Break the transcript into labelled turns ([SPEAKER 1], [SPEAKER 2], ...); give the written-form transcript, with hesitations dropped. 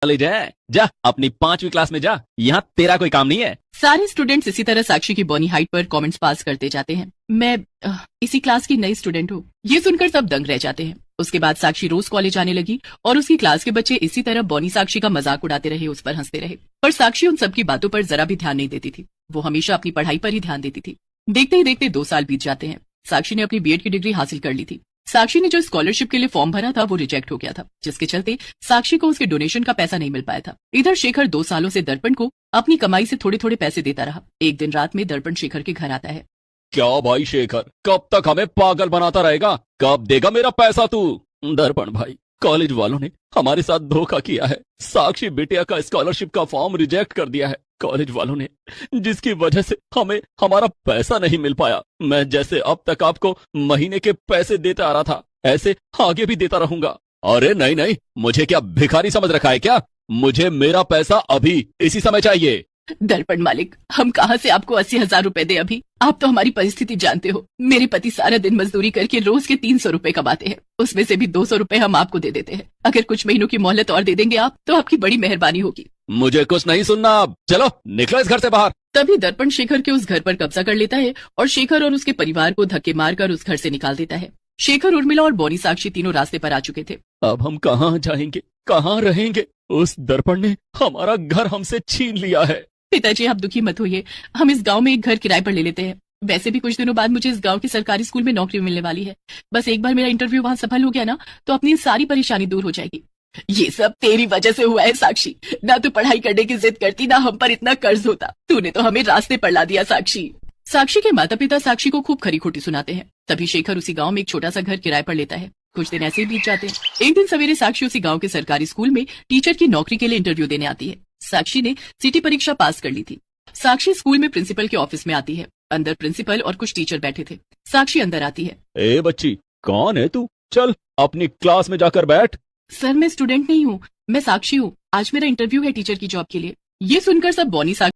[SPEAKER 1] College है, जा अपनी 5वीं क्लास में जा, यहाँ तेरा कोई काम नहीं है।
[SPEAKER 2] सारे स्टूडेंट्स इसी तरह साक्षी की बॉनी हाइट पर कमेंट्स पास करते जाते हैं। मैं इसी क्लास की नई स्टूडेंट हूँ। ये सुनकर सब दंग रह जाते हैं। उसके बाद साक्षी रोज कॉलेज आने लगी और उसकी क्लास के बच्चे इसी तरह बॉनी साक्षी का मजाक उड़ाते रहे, उस पर हंसते रहे। पर साक्षी उन सबकी बातों पर जरा भी ध्यान नहीं देती थी। वो हमेशा अपनी पढ़ाई पर ही ध्यान देती थी। देखते ही देखते 2 साल बीत जाते हैं। साक्षी ने अपनी बीएड की डिग्री हासिल कर ली थी। साक्षी ने जो स्कॉलरशिप के लिए फॉर्म भरा था वो रिजेक्ट हो गया था, जिसके चलते साक्षी को उसके डोनेशन का पैसा नहीं मिल पाया था। इधर शेखर 2 सालों से दर्पण को अपनी कमाई से थोड़े थोड़े पैसे देता रहा। एक दिन रात में दर्पण शेखर के घर आता है।
[SPEAKER 1] क्या भाई शेखर, कब तक हमें पागल बनाता रहेगा? कब देगा मेरा पैसा तू? दर्पण भाई, कॉलेज वालों ने हमारे साथ धोखा किया है। साक्षी बिटिया का स्कॉलरशिप का फॉर्म रिजेक्ट कर दिया है कॉलेज वालों ने, जिसकी वजह से हमें हमारा पैसा नहीं मिल पाया। मैं जैसे अब तक आपको महीने के पैसे देता आ रहा था, ऐसे आगे भी देता रहूंगा। अरे नहीं नहीं, मुझे क्या भिखारी समझ रखा है क्या? मुझे मेरा पैसा अभी इसी समय चाहिए।
[SPEAKER 2] दर्पण मालिक, हम कहाँ से आपको 80,000 रुपए दे अभी? आप तो हमारी परिस्थिति जानते हो। मेरे पति सारा दिन मजदूरी करके रोज के 300 रुपए कमाते हैं, उसमें से भी 200 रुपए हम आपको दे देते हैं। अगर कुछ महीनों की मोहलत और दे देंगे आप, तो आपकी बड़ी मेहरबानी होगी।
[SPEAKER 1] मुझे कुछ नहीं सुनना, अब चलो निकलो इस घर से बाहर।
[SPEAKER 2] तभी दर्पण शेखर के उस घर पर कब्जा कर लेता है और शेखर और उसके परिवार को धक्के मारकर उस घर से निकाल देता है। शेखर, उर्मिला और बॉनी साक्षी तीनों रास्ते पर आ चुके थे।
[SPEAKER 1] अब हम कहाँ जाएंगे, कहाँ रहेंगे? उस दर्पण ने हमारा घर हमसे छीन लिया है।
[SPEAKER 2] पिताजी, आप दुखी मत होइए, हम इस गांव में एक घर किराए पर ले लेते हैं। वैसे भी कुछ दिनों बाद मुझे इस गांव के सरकारी स्कूल में नौकरी मिलने वाली है। बस एक बार मेरा इंटरव्यू वहां सफल हो गया ना, तो अपनी सारी परेशानी दूर हो जाएगी। ये सब तेरी वजह से हुआ है साक्षी। ना तू पढ़ाई करने की जिद करती, ना हम पर इतना कर्ज होता। तूने तो हमें रास्ते पर ला दिया साक्षी। साक्षी के माता पिता साक्षी को खूब खरी खोटी सुनाते हैं। तभी शेखर उसी गांव में एक छोटा सा घर किराए पर लेता है। कुछ दिन ऐसे ही बीत जाते हैं। एक दिन सवेरे साक्षी उसी गांव के सरकारी स्कूल में टीचर की नौकरी के लिए इंटरव्यू देने आती है। साक्षी ने सिटी परीक्षा पास कर ली थी। साक्षी स्कूल में प्रिंसिपल के ऑफिस में आती है। अंदर प्रिंसिपल और कुछ टीचर बैठे थे। साक्षी अंदर आती है।
[SPEAKER 1] ए बच्ची, कौन है तू? चल अपनी क्लास में जाकर बैठ।
[SPEAKER 2] सर, मैं स्टूडेंट नहीं हूँ, मैं साक्षी हूँ। आज मेरा इंटरव्यू है टीचर की जॉब के लिए। ये सुनकर सब बॉनी साक्षी